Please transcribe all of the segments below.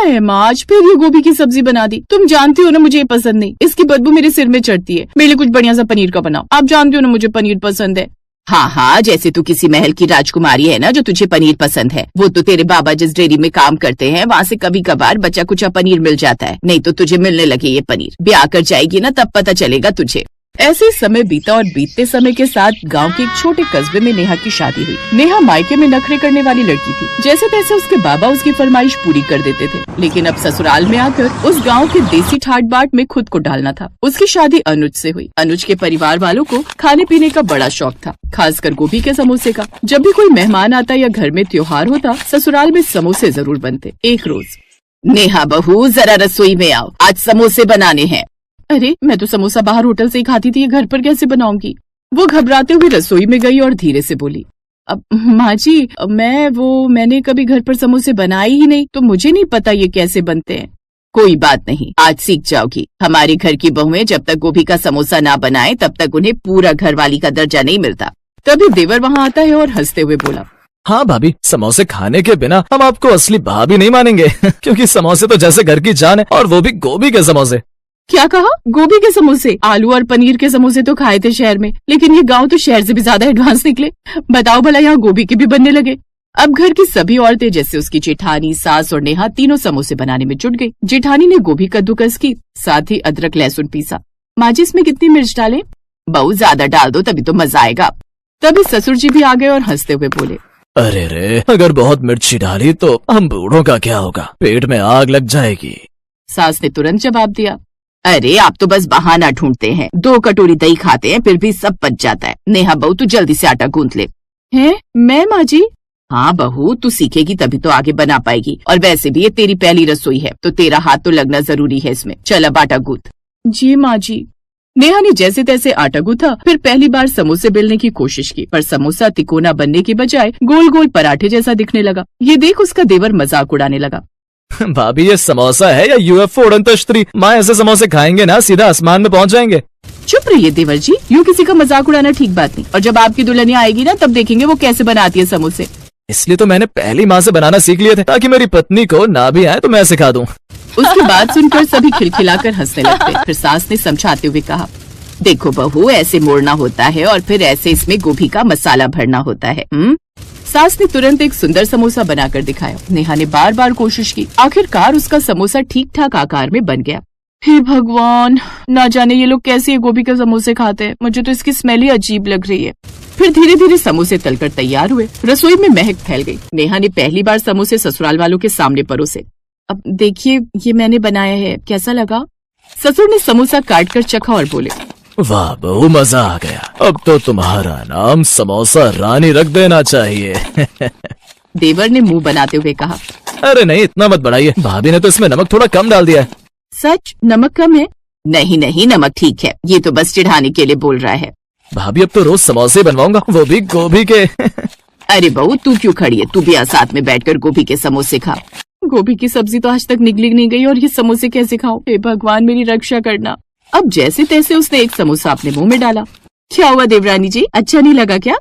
है माँ, आज फिर ये गोभी की सब्जी बना दी। तुम जानती हो ना मुझे ये पसंद नहीं, इसकी बदबू मेरे सिर में चढ़ती है। मेरे लिए कुछ बढ़िया सा पनीर का बनाओ, आप जानती हो ना मुझे पनीर पसंद है। हाँ हाँ, जैसे तू किसी महल की राजकुमारी है ना जो तुझे पनीर पसंद है। वो तो तेरे बाबा जिस डेयरी में काम करते हैं वहाँ से कभी कभार बचा कुचा पनीर मिल जाता है, नहीं तो तुझे मिलने लगे ये पनीर। ब्याह कर जाएगी ना तब पता चलेगा तुझे। ऐसे ही समय बीता और बीतते समय के साथ गांव के एक छोटे कस्बे में नेहा की शादी हुई। नेहा मायके में नखरे करने वाली लड़की थी, जैसे तैसे उसके बाबा उसकी फरमाइश पूरी कर देते थे, लेकिन अब ससुराल में आकर उस गांव के देसी ठाट बाट में खुद को डालना था। उसकी शादी अनुज से हुई। अनुज के परिवार वालों को खाने पीने का बड़ा शौक था, खासकर गोभी के समोसे का। जब भी कोई मेहमान आता या घर में त्योहार होता, ससुराल में समोसे जरूर बनते। एक रोज, नेहा बहू जरा रसोई में आओ, आज समोसे बनाने हैं। अरे मैं तो समोसा बाहर होटल से ही खाती थी, ये घर पर कैसे बनाऊंगी। वो घबराते हुए रसोई में गई और धीरे से बोली, अब माँ जी मैंने कभी घर पर समोसे बनाए ही नहीं, तो मुझे नहीं पता ये कैसे बनते हैं। कोई बात नहीं, आज सीख जाओगी। हमारे घर की बहुएं जब तक गोभी का समोसा ना बनाए तब तक उन्हें पूरा घरवाली का दर्जा नहीं मिलता। तभी देवर वहाँ आता है और हंसते हुए बोला, हाँ भाभी, समोसे खाने के बिना हम आपको असली भाभी नहीं मानेंगे क्योंकि समोसे तो जैसे घर की जान है, और वो भी गोभी के समोसे। क्या कहा? गोभी के समोसे? आलू और पनीर के समोसे तो खाए थे शहर में, लेकिन ये गांव तो शहर से भी ज्यादा एडवांस निकले। बताओ भला यहाँ गोभी के भी बनने लगे। अब घर की सभी औरतें जैसे उसकी जेठानी, सास और नेहा तीनों समोसे बनाने में जुट गई। जेठानी ने गोभी कद्दूकस की, साथ ही अदरक लहसुन पीसा। माँ जी इसमें कितनी मिर्च डालें? बहू ज्यादा डाल दो तभी तो मजा आएगा। तभी ससुर जी भी आ गए और हंसते हुए बोले, अरे रे, अगर बहुत मिर्ची डाली तो हम बूढ़ों का क्या होगा, पेट में आग लग जाएगी। सास ने तुरंत जवाब दिया, अरे आप तो बस बहाना ढूंढते हैं, 2 कटोरी दही खाते हैं फिर भी सब पच जाता है। नेहा बहू तू जल्दी से आटा गूंथ ले। हैं? मैं माँ जी? हाँ बहू, तू सीखेगी तभी तो आगे बना पाएगी, और वैसे भी ये तेरी पहली रसोई है तो तेरा हाथ तो लगना जरूरी है इसमें। चल अब आटा गूंथ। जी माँ जी। नेहा ने जैसे तैसे आटा गूंथा, फिर पहली बार समोसे बेलने की कोशिश की, पर समोसा तिकोना बनने की बजाय गोल गोल पराठे जैसा दिखने लगा। ये देख उसका देवर मजाक उड़ाने लगा, भाभी ये समोसा है या यूएफओ उड़न तश्तरी? माँ ऐसे समोसे खाएंगे ना सीधा आसमान में पहुँच जाएंगे। चुप रहिए देवर जी, यूँ किसी का मजाक उड़ाना ठीक बात नहीं। और जब आपकी दुल्हनिया आएगी ना तब देखेंगे वो कैसे बनाती है समोसे। इसलिए तो मैंने पहली माँ से बनाना सीख लिए थे, ताकि मेरी पत्नी को ना भी आए तो मैं सिखा दूँ। उसकी बात सुनकर सभी खिलखिलाकर हंसने लगते। फिर सास ने समझाते हुए कहा, देखो बहू, ऐसे मोड़ना होता है और फिर ऐसे इसमें गोभी का मसाला भरना होता है। सास ने तुरंत एक सुंदर समोसा बनाकर दिखाया। नेहा ने बार बार कोशिश की, आखिरकार उसका समोसा ठीक ठाक आकार में बन गया। हे भगवान, ना जाने ये लोग कैसे ये गोभी के समोसे खाते हैं, मुझे तो इसकी स्मेल ही अजीब लग रही है। फिर धीरे धीरे समोसे तलकर तैयार हुए। रसोई में महक फैल गई। नेहा ने पहली बार समोसे ससुराल वालों के सामने परोसे। अब देखिए ये मैंने बनाया है, कैसा लगा? ससुर ने समोसा काट कर चखा और बोले, वाह बहू, मजा आ गया। अब तो तुम्हारा नाम समोसा रानी रख देना चाहिए। देवर ने मुंह बनाते हुए कहा, अरे नहीं, इतना मत बढ़ाइए, भाभी ने तो इसमें नमक थोड़ा कम डाल दिया है। सच? नमक कम है? नहीं नहीं, नमक ठीक है, ये तो बस चिढ़ाने के लिए बोल रहा है। भाभी अब तो रोज समोसे बनवाऊंगा, वो भी गोभी के। अरे बहू तू क्यों खड़ी है, तू भी साथ में बैठकर गोभी के समोसे खा। गोभी की सब्जी तो आज तक निकली नहीं गई और ये समोसे कैसे खाऊं? हे भगवान मेरी रक्षा करना। अब जैसे तैसे उसने एक समोसा अपने मुंह में डाला। क्या हुआ देवरानी जी, अच्छा नहीं लगा क्या?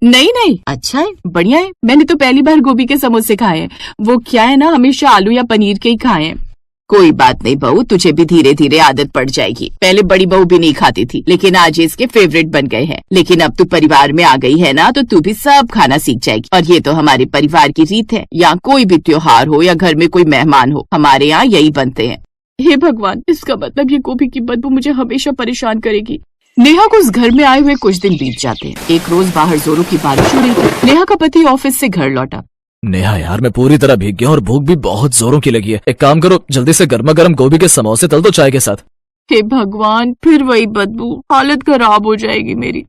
नहीं नहीं, अच्छा है, बढ़िया है। मैंने तो पहली बार गोभी के समोसे खाए हैं। वो क्या है ना, हमेशा आलू या पनीर के ही खाए हैं। कोई बात नहीं बहू, तुझे भी धीरे धीरे आदत पड़ जाएगी। पहले बड़ी बहू भी नहीं खाती थी, लेकिन आज इसके फेवरेट बन गए हैं। लेकिन अब तू परिवार में आ गई है ना, तो तू भी सब खाना सीख जाएगी। और ये तो हमारे परिवार की रीत है, यहाँ कोई भी त्योहार हो या घर में कोई मेहमान हो, हमारे यहाँ यही बनते हैं। हे भगवान, इसका मतलब ये गोभी की बदबू मुझे हमेशा परेशान करेगी। नेहा को उस घर में आए हुए कुछ दिन बीत जाते हैं। एक रोज बाहर जोरों की बारिश हो रही थी। नेहा का पति ऑफिस से घर लौटा। नेहा यार, मैं पूरी तरह भीग गया और भूख भी बहुत जोरों की लगी है। एक काम करो, जल्दी से गर्मा गर्म गोभी के समोसे तल दो चाय के साथ। हे भगवान, फिर वही बदबू, हालत खराब हो जाएगी मेरी।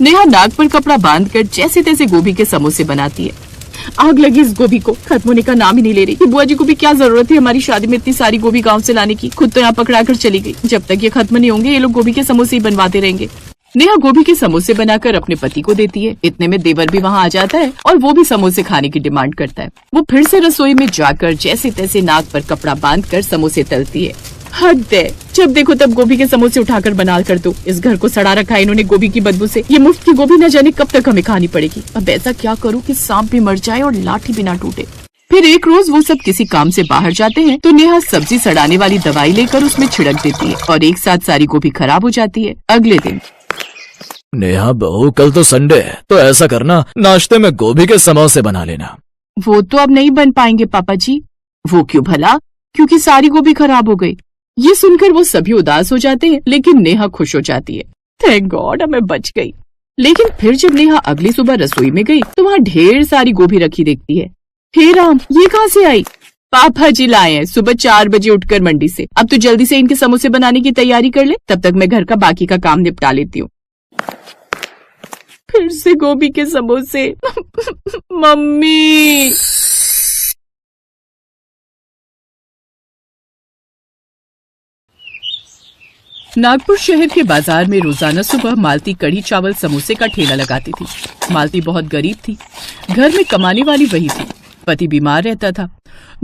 नेहा नाक पर कपड़ा बांधकर जैसे तैसे गोभी के समोसे बनाती है। आग लगी इस गोभी को, खत्म होने का नाम ही नहीं ले रही। बुआ जी को भी क्या जरूरत थी हमारी शादी में इतनी सारी गोभी गांव से लाने की, खुद तो यहाँ पकड़ा कर चली गई। जब तक ये खत्म नहीं होंगे ये लोग गोभी के समोसे ही बनवाते रहेंगे। नेहा गोभी के समोसे बनाकर अपने पति को देती है। इतने में देवर भी वहाँ आ जाता है और वो भी समोसे खाने की डिमांड करता है। वो फिर से रसोई में जाकर जैसे तैसे नाक पर कपड़ा बांधकर समोसे तलती है। हद है, जब देखो तब गोभी के समोसे उठाकर बना कर दो। इस घर को सड़ा रखा है इन्होंने गोभी की बदबू से। ये मुफ्त की गोभी न जाने कब तक हमें खानी पड़ेगी। अब ऐसा क्या करूँ कि सांप भी मर जाए और लाठी भी ना टूटे। फिर एक रोज वो सब किसी काम से बाहर जाते हैं तो नेहा सब्जी सड़ाने वाली दवाई लेकर उसमें छिड़क देती है और एक साथ सारी गोभी खराब हो जाती है। अगले दिन नेहा बहू, कल तो संडे है, तो ऐसा करना, नाश्ते में गोभी के समोसे बना लेना। वो तो अब नहीं बन पाएंगे पापा जी। वो क्यों भला? क्योंकि सारी गोभी खराब हो गई। ये सुनकर वो सभी उदास हो जाते हैं, लेकिन नेहा खुश हो जाती है। थैंक गॉड, मैं बच गई। लेकिन फिर जब नेहा अगली सुबह रसोई में गई तो वहाँ ढेर सारी गोभी रखी देखती है। हे राम, ये कहाँ से आई? पापा जी लाए हैं सुबह 4 बजे उठकर मंडी से। अब तो जल्दी से इनके समोसे बनाने की तैयारी कर ले, तब तक मैं घर का बाकी का काम निपटा लेती हूँ। फिर से गोभी के समोसे। मम्मी। नागपुर शहर के बाजार में रोजाना सुबह मालती कढ़ी चावल समोसे का ठेला लगाती थी। मालती बहुत गरीब थी। घर में कमाने वाली वही थी। पति बीमार रहता था।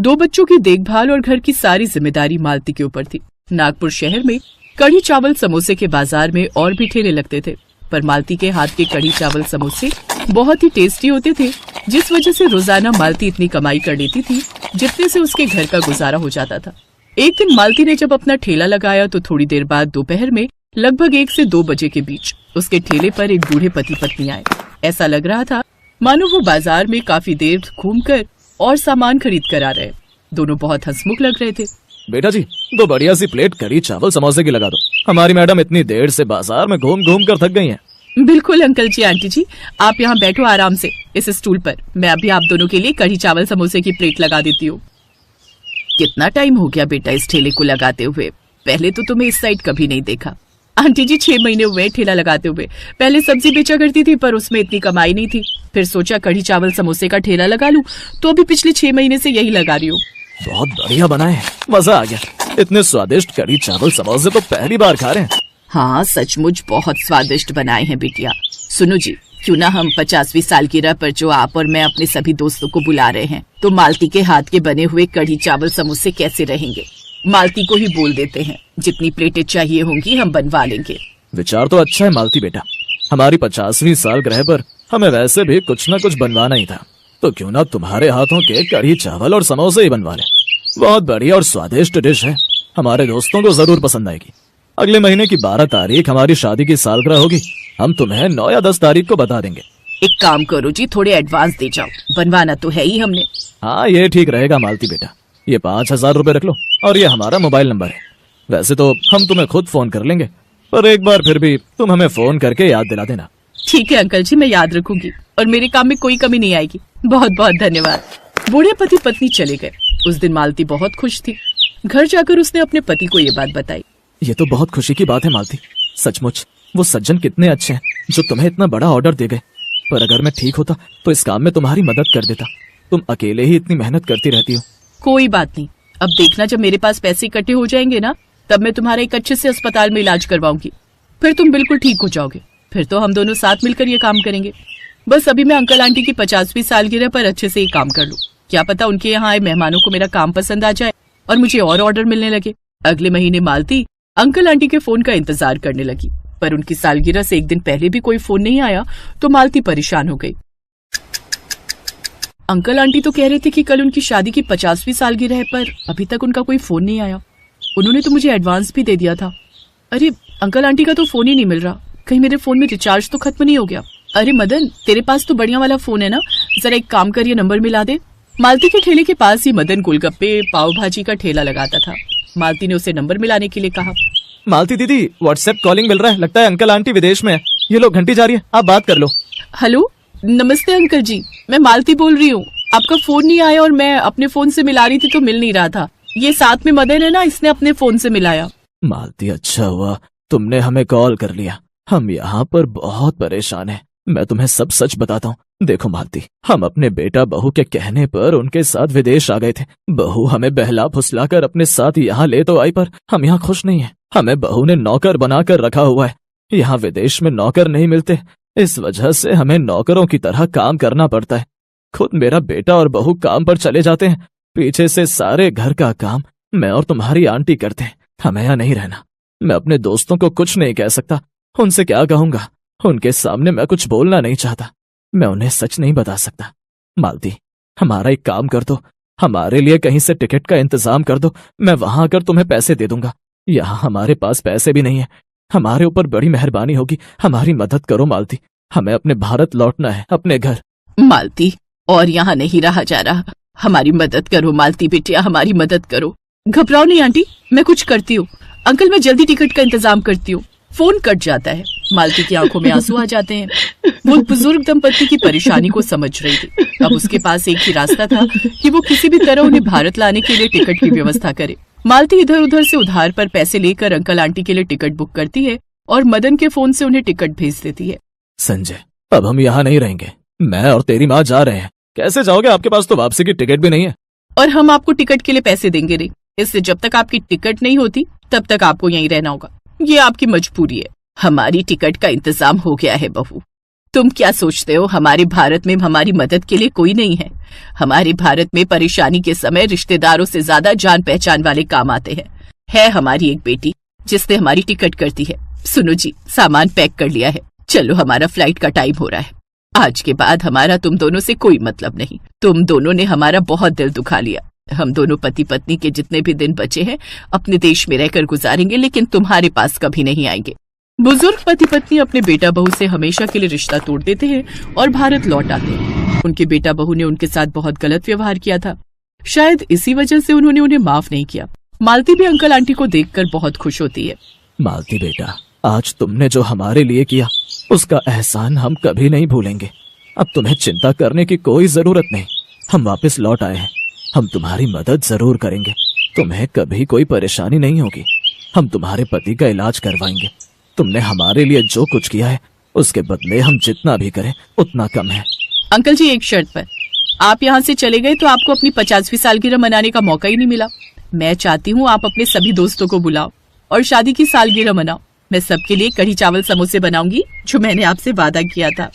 2 बच्चों की देखभाल और घर की सारी जिम्मेदारी मालती के ऊपर थी। नागपुर शहर में कढ़ी चावल समोसे के बाजार में और भी ठेले लगते थे, पर मालती के हाथ के कढ़ी चावल समोसे बहुत ही टेस्टी होते थे, जिस वजह से रोजाना मालती इतनी कमाई कर लेती थी जितने से उसके घर का गुजारा हो जाता था। एक दिन मालती ने जब अपना ठेला लगाया तो थोड़ी देर बाद दोपहर में लगभग 1 से 2 बजे के बीच उसके ठेले पर एक बूढ़े पति पत्नी आए। ऐसा लग रहा था मानो वो बाजार में काफी देर घूमकर और सामान खरीद कर आ रहे। दोनों बहुत हंसमुख लग रहे थे। बेटा जी, 2 बढ़िया सी प्लेट कढ़ी चावल समोसे की लगा दो। हमारी मैडम इतनी देर से बाजार में घूम घूम कर थक गई हैं। बिल्कुल अंकल जी, आंटी जी, आप यहाँ बैठो आराम से इस स्टूल पर। मैं अभी आप दोनों के लिए कढ़ी चावल समोसे की प्लेट लगा देती हूँ। कितना टाइम हो गया बेटा इस ठेले को लगाते हुए? पहले तो तुम्हें इस साइड कभी नहीं देखा। आंटी जी, 6 महीने हुए ठेला लगाते हुए। पहले सब्जी बेचा करती थी पर उसमें इतनी कमाई नहीं थी। फिर सोचा कढ़ी चावल समोसे का ठेला लगा लूं, तो अभी पिछले 6 महीने से यही लगा रही हूँ। बहुत बढ़िया बनाए, मजा आ गया। इतने स्वादिष्ट कढ़ी चावल समोसे तो पहली बार खा रहे हैं। हाँ, सचमुच बहुत स्वादिष्ट बनाए हैं बिटिया। सुनो जी, क्यों ना हम 50वीं सालगिरह पर जो आप और मैं अपने सभी दोस्तों को बुला रहे हैं, तो मालती के हाथ के बने हुए कढ़ी चावल समोसे कैसे रहेंगे? मालती को ही बोल देते हैं, जितनी प्लेटें चाहिए होंगी हम बनवा लेंगे। विचार तो अच्छा है मालती बेटा। हमारी 50वीं सालगिरह पर हमें वैसे भी कुछ न कुछ बनवाना ही था, तो क्यों ना तुम्हारे हाथों के कढ़ी चावल और समोसे ही बनवा लें। बहुत बढ़िया और स्वादिष्ट डिश है, हमारे दोस्तों को जरूर पसंद आएगी। अगले महीने की 12 तारीख हमारी शादी की सालगिरह होगी। हम तुम्हें 9 या 10 तारीख को बता देंगे। एक काम करो जी, थोड़े एडवांस दे जाओ, बनवाना तो है ही हमने। हाँ, ये ठीक रहेगा मालती बेटा। ये 5000 रुपए रख लो और ये हमारा मोबाइल नंबर है। वैसे तो हम तुम्हें खुद फोन कर लेंगे, पर एक बार फिर भी तुम हमें फोन करके याद दिला देना। ठीक है अंकल जी, मैं याद रखूंगी और मेरे काम में कोई कमी नहीं आएगी। बहुत बहुत धन्यवाद। बूढ़े पति पत्नी चले गए। उस दिन मालती बहुत खुश थी। घर जाकर उसने अपने पति को ये बात बताई। ये तो बहुत खुशी की बात है मालती। सचमुच वो सज्जन कितने अच्छे हैं जो तुम्हें इतना बड़ा ऑर्डर दे गए। पर अगर मैं ठीक होता तो इस काम में तुम्हारी मदद कर देता। तुम अकेले ही इतनी मेहनत करती रहती हो। कोई बात नहीं, अब देखना जब मेरे पास पैसे इकट्ठे हो जाएंगे ना, तब मैं तुम्हारा एक अच्छे से अस्पताल में इलाज करवाऊंगी। फिर तुम बिल्कुल ठीक हो जाओगे। फिर तो हम दोनों साथ मिलकर ये काम करेंगे। बस अभी मैं अंकल आंटी की 50वीं सालगिरह पर अच्छे से ये काम कर लूं। क्या पता उनके यहाँ आए मेहमानों को मेरा काम पसंद आ जाए और मुझे और ऑर्डर मिलने लगे। अगले महीने मालती अंकल आंटी के फोन का इंतजार करने लगी, पर उनकी सालगिरह से एक दिन पहले भी कोई फोन नहीं आया तो मालती परेशान हो गई। अंकल आंटी तो कह रहे थे कि कल उनकी शादी की 50वीं सालगिरह है, पर अभी तक उनका कोई फोन नहीं आया। उन्होंने तो मुझे एडवांस भी दे दिया था। अरे अंकल आंटी का तो फोन ही नहीं मिल रहा। कहीं मेरे फोन में रिचार्ज तो खत्म नहीं हो गया। अरे मदन, तेरे पास तो बढ़िया वाला फोन है ना, जरा एक काम कर ये नंबर मिला दे। मालती के ठेले के पास ही मदन गोलगप्पे पाव भाजी का ठेला लगाता था। मालती ने उसे नंबर मिलाने के लिए कहा। मालती दीदी, व्हाट्सएप कॉलिंग मिल रहा है, लगता है अंकल आंटी विदेश में है। ये लो घंटी जा रही है, आप बात कर लो। हेलो, नमस्ते अंकल जी, मैं मालती बोल रही हूँ। आपका फोन नहीं आया और मैं अपने फोन से मिला रही थी तो मिल नहीं रहा था। ये साथ में मदन है ना, इसने अपने फोन से मिलाया। मालती, अच्छा हुआ तुमने हमें कॉल कर लिया। हम यहाँ पर बहुत परेशान हैं। मैं तुम्हें सब सच बताता हूँ। देखो मालती, हम अपने बेटा बहू के कहने पर उनके साथ विदेश आ गए थे। बहू हमें बहला फुसला कर अपने साथ यहाँ ले तो आई, पर हम यहाँ खुश नहीं हैं। हमें बहू ने नौकर बनाकर रखा हुआ है। यहाँ विदेश में नौकर नहीं मिलते, इस वजह से हमें नौकरों की तरह काम करना पड़ता है। खुद मेरा बेटा और बहू काम पर चले जाते हैं, पीछे से सारे घर का काम मैं और तुम्हारी आंटी करते हैं। हमें यहाँ नहीं रहना। मैं अपने दोस्तों को कुछ नहीं कह सकता, उनसे क्या कहूंगा? उनके सामने मैं कुछ बोलना नहीं चाहता। मैं उन्हें सच नहीं बता सकता। मालती, हमारा एक काम कर दो, हमारे लिए कहीं से टिकट का इंतजाम कर दो, मैं वहां आकर तुम्हें पैसे दे दूंगा। यहाँ हमारे पास पैसे भी नहीं है। हमारे ऊपर बड़ी मेहरबानी होगी, हमारी मदद करो मालती। हमें अपने भारत लौटना है, अपने घर। मालती, और यहाँ नहीं रहा जा रहा। हमारी मदद करो मालती बिटिया, हमारी मदद करो। घबराओ नहीं आंटी, मैं कुछ करती हूँ। अंकल, मैं जल्दी टिकट का इंतजाम करती हूँ। फोन कट जाता है। मालती की आंखों में आंसू आ जाते हैं। वो बुजुर्ग दंपति की परेशानी को समझ रही थी। अब उसके पास एक ही रास्ता था कि वो किसी भी तरह उन्हें भारत लाने के लिए टिकट की व्यवस्था करे। मालती इधर उधर से उधार पर पैसे लेकर अंकल आंटी के लिए टिकट बुक करती है और मदन के फोन से उन्हें टिकट भेज देती है। संजय, अब हम यहाँ नहीं रहेंगे। मैं और तेरी माँ जा रहे हैं। कैसे जाओगे? आपके पास तो वापसी की टिकट भी नहीं है। और हम आपको टिकट के लिए पैसे देंगे नहीं। इससे जब तक आपकी टिकट नहीं होती तब तक आपको यहीं रहना होगा। ये आपकी मजबूरी है। हमारी टिकट का इंतजाम हो गया है बहू। तुम क्या सोचते हो हमारे भारत में हमारी मदद के लिए कोई नहीं है? हमारे भारत में परेशानी के समय रिश्तेदारों से ज्यादा जान पहचान वाले काम आते हैं। है हमारी एक बेटी जिसने हमारी टिकट करती है। सुनो जी, सामान पैक कर लिया है, चलो, हमारा फ्लाइट का टाइम हो रहा है। आज के बाद हमारा तुम दोनों से कोई मतलब नहीं। तुम दोनों ने हमारा बहुत दिल दुखा लिया। हम दोनों पति पत्नी के जितने भी दिन बचे हैं अपने देश में रहकर गुजारेंगे, लेकिन तुम्हारे पास कभी नहीं आएंगे। बुजुर्ग पति पत्नी अपने बेटा बहू से हमेशा के लिए रिश्ता तोड़ देते हैं और भारत लौट आते हैं। उनके बेटा बहू ने उनके साथ बहुत गलत व्यवहार किया था। शायद इसी वजह से उन्होंने उन्हें माफ नहीं किया। मालती भी अंकल आंटी को देखकर बहुत खुश होती है। मालती बेटा, आज तुमने जो हमारे लिए किया उसका एहसान हम कभी नहीं भूलेंगे। अब तुम्हें चिंता करने की कोई जरूरत नहीं। हम वापस लौट आए हैं। हम तुम्हारी मदद जरूर करेंगे। तुम्हें कभी कोई परेशानी नहीं होगी। हम तुम्हारे पति का इलाज करवाएंगे। तुमने हमारे लिए जो कुछ किया है उसके बदले हम जितना भी करें उतना कम है। अंकल जी, एक शर्त पर। आप यहाँ से चले गए तो आपको अपनी 50वीं सालगिरह मनाने का मौका ही नहीं मिला। मैं चाहती हूँ आप अपने सभी दोस्तों को बुलाओ और शादी की सालगिरह मनाओ। मैं सबके लिए कढ़ी चावल समोसे बनाऊंगी, जो मैंने आपसे वादा किया था।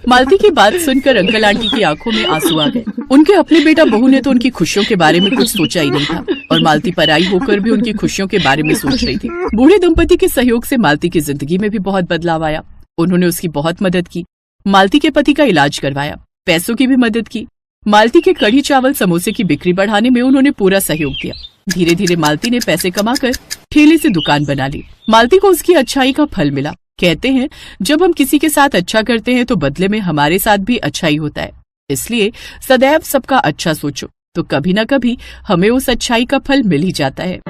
मालती की बात सुनकर अंकल आंटी की आंखों में आंसू आ गए। उनके अपने बेटा बहू ने तो उनकी खुशियों के बारे में कुछ सोचा ही नहीं था और मालती पराई होकर भी उनकी खुशियों के बारे में सोच रही थी। बूढ़े दंपति के सहयोग से मालती की जिंदगी में भी बहुत बदलाव आया। उन्होंने उसकी बहुत मदद की। मालती के पति का इलाज करवाया, पैसों की भी मदद की। मालती के कढ़ी चावल समोसे की बिक्री बढ़ाने में उन्होंने पूरा सहयोग दिया। धीरे धीरे मालती ने पैसे कमाकर ठेले से दुकान बना ली। मालती को उसकी अच्छाई का फल मिला। कहते हैं, जब हम किसी के साथ अच्छा करते हैं तो बदले में हमारे साथ भी अच्छा ही होता है। इसलिए सदैव सबका अच्छा सोचो, तो कभी न कभी हमें उस अच्छाई का फल मिल ही जाता है।